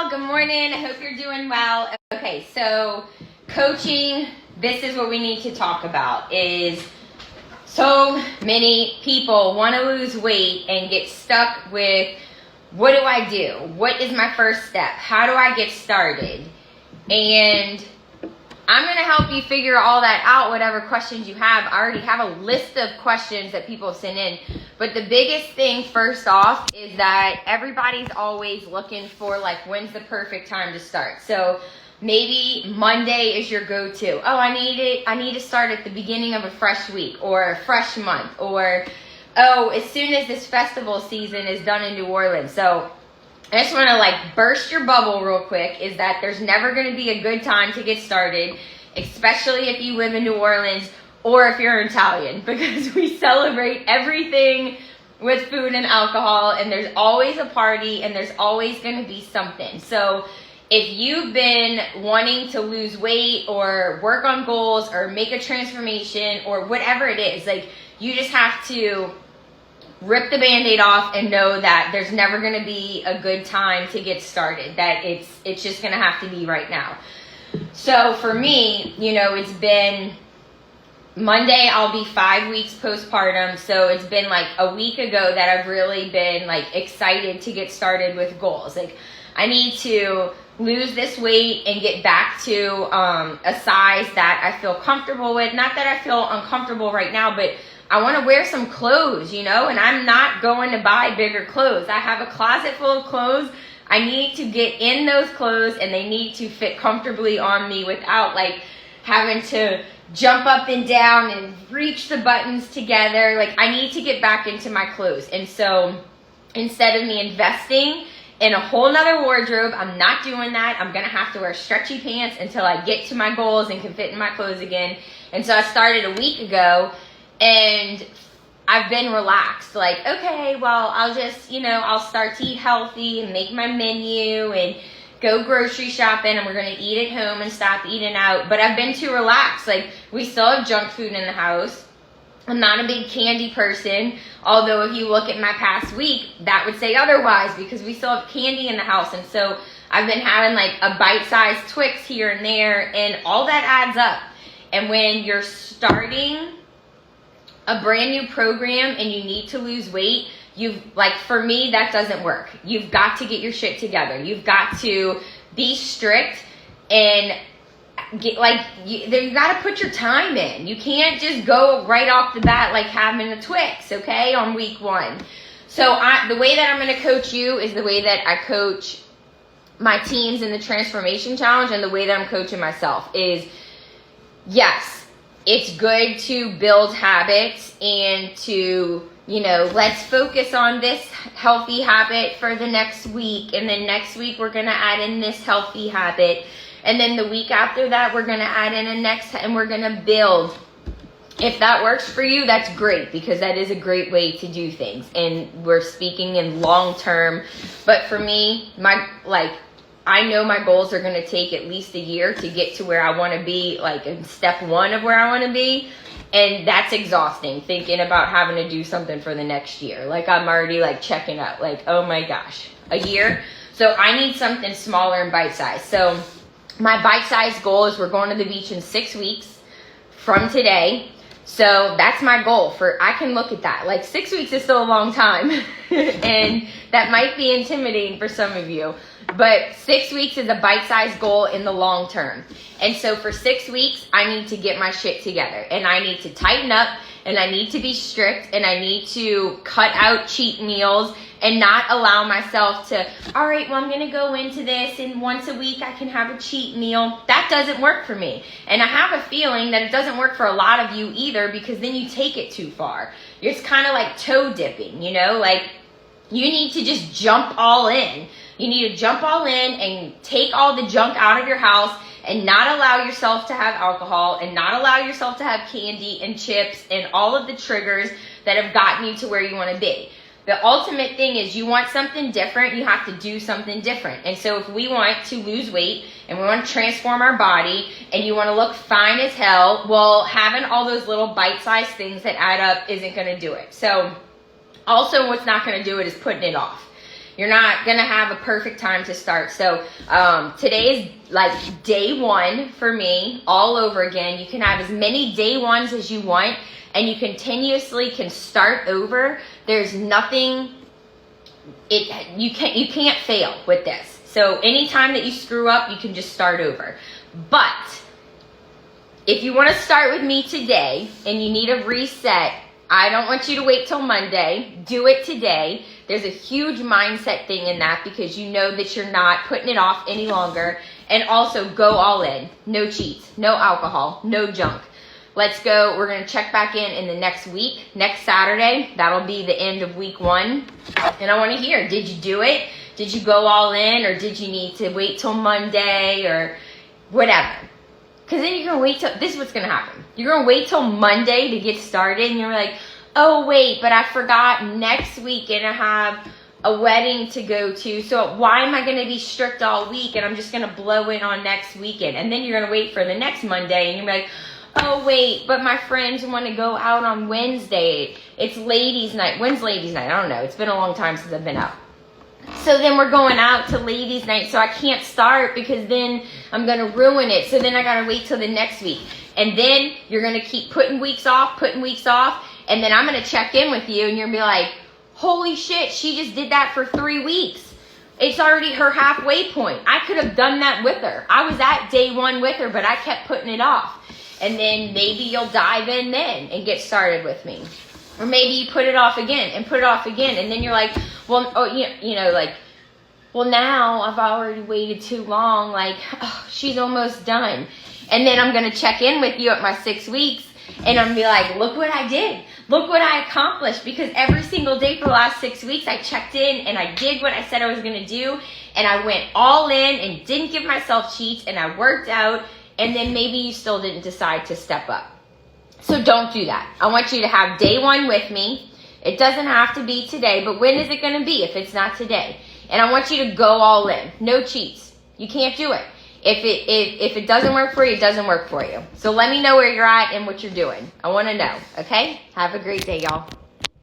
y'all. Good morning. I hope you're doing well. Okay, so coaching, this is what we need to talk about. Is so many people want to lose weight and get stuck with, what do I do? What is my first step? How do I get started? And I'm going to help you figure all that out, whatever questions you have. I already have a list of questions that people have sent in. But the biggest thing, first off, is that everybody's always looking for, like, when's the perfect time to start? So maybe Monday is your go-to. Oh, I need to start at the beginning of a fresh week or a fresh month. Or, oh, as soon as this festival season is done in New Orleans. So I just want to burst your bubble real quick, is that there's never going to be a good time to get started, especially if you live in New Orleans or if you're Italian, because we celebrate everything with food and alcohol, and there's always a party and there's always going to be something. So if you've been wanting to lose weight or work on goals or make a transformation or whatever it is, you just have to rip the Band-Aid off and know that there's never going to be a good time to get started, that it's just going to have to be right now. So for me, it's been Monday, I'll be 5 weeks postpartum. So it's been a week ago that I've really been excited to get started with goals. I need to lose this weight and get back to a size that I feel comfortable with. Not that I feel uncomfortable right now, but I want to wear some clothes, and I'm not going to buy bigger clothes. I have a closet full of clothes. I need to get in those clothes, and they need to fit comfortably on me without having to jump up and down and reach the buttons together. I need to get back into my clothes. And so instead of me investing in a whole nother wardrobe, I'm not doing that. I'm going to have to wear stretchy pants until I get to my goals and can fit in my clothes again. And so I started a week ago, and I've been relaxed. Okay, well, I'll just, I'll start to eat healthy and make my menu and go grocery shopping, and we're going to eat at home and stop eating out. But I've been too relaxed. We still have junk food in the house. I'm not a big candy person, although if you look at my past week, that would say otherwise, because we still have candy in the house. And so I've been having a bite-sized Twix here and there, and all that adds up. And when you're starting a brand new program and you need to lose weight, for me, that doesn't work. You've got to get your shit together. You've got to be strict and get you got to put your time in. You can't just go right off the bat having a Twix, okay, on week one. So the way that I'm going to coach you is the way that I coach my teams in the Transformation Challenge, and the way that I'm coaching myself is, yes, it's good to build habits and to, let's focus on this healthy habit for the next week. And then next week, we're going to add in this healthy habit. And then the week after that, we're going to add in and we're going to build. If that works for you, that's great, because that is a great way to do things. And we're speaking in long term. But for me, I know my goals are going to take at least a year to get to where I want to be, in step one of where I want to be. And that's exhausting, thinking about having to do something for the next year. I'm already checking out, oh my gosh, a year. So I need something smaller and bite-sized. So my bite-sized goal is we're going to the beach in 6 weeks from today. So that's my goal. I can look at that. 6 weeks is still a long time. And that might be intimidating for some of you. But 6 weeks is a bite-sized goal in the long term. And so for 6 weeks, I need to get my shit together. And I need to tighten up, and I need to be strict, and I need to cut out cheat meals and not allow myself to, all right, well, I'm going to go into this, and once a week I can have a cheat meal. That doesn't work for me. And I have a feeling that it doesn't work for a lot of you either, because then you take it too far. It's kind of like toe dipping, you need to just jump all in. You need to jump all in and take all the junk out of your house and not allow yourself to have alcohol and not allow yourself to have candy and chips and all of the triggers that have gotten you to where you want to be. The ultimate thing is, you want something different, you have to do something different. And so if we want to lose weight and we want to transform our body and you want to look fine as hell, well, having all those little bite-sized things that add up isn't going to do it. So also, what's not going to do it is putting it off. you're not going to have a perfect time to start. So today is like day one for me all over again. You can have as many day ones as you want, and you continuously can start over. There's nothing, you can't fail with this. So anytime that you screw up, you can just start over. But if you want to start with me today and you need a reset, I don't want you to wait till Monday. Do it today. There's a huge mindset thing in that, because you know that you're not putting it off any longer. And also go all in. No cheats, no alcohol, no junk. Let's go. We're going to check back in the next week. Next Saturday, that'll be the end of week 1. And I want to hear, did you do it? Did you go all in, or did you need to wait till Monday or whatever? Because then you're going to wait till, this is what's going to happen. You're going to wait till Monday to get started, and you're like, oh, wait, but I forgot next weekend I have a wedding to go to. So why am I going to be strict all week, and I'm just going to blow it on next weekend? And then you're going to wait for the next Monday, and you're like, oh, wait, but my friends want to go out on Wednesday. It's ladies' night. When's ladies' night? I don't know. It's been a long time since I've been out. So then we're going out to ladies' night, so I can't start because then I'm going to ruin it. So then I got to wait till the next week. And then you're going to keep putting weeks off, and then I'm going to check in with you, and you're going to be like, holy shit, she just did that for 3 weeks. It's already her halfway point. I could have done that with her. I was at day 1 with her, but I kept putting it off. And then maybe you'll dive in then and get started with me. Or maybe you put it off again, and then you're like, well, oh, like, well, now I've already waited too long. Like, oh, she's almost done. And then I'm going to check in with you at my 6 weeks, and I'm going to be like, look what I did. Look what I accomplished. Because every single day for the last 6 weeks, I checked in and I did what I said I was going to do. And I went all in and didn't give myself cheats, and I worked out. And then maybe you still didn't decide to step up. So don't do that. I want you to have day 1 with me. It doesn't have to be today, but when is it going to be if it's not today? And I want you to go all in. No cheats. You can't do it. If it doesn't work for you, it doesn't work for you. So let me know where you're at and what you're doing. I want to know, okay? Have a great day, y'all.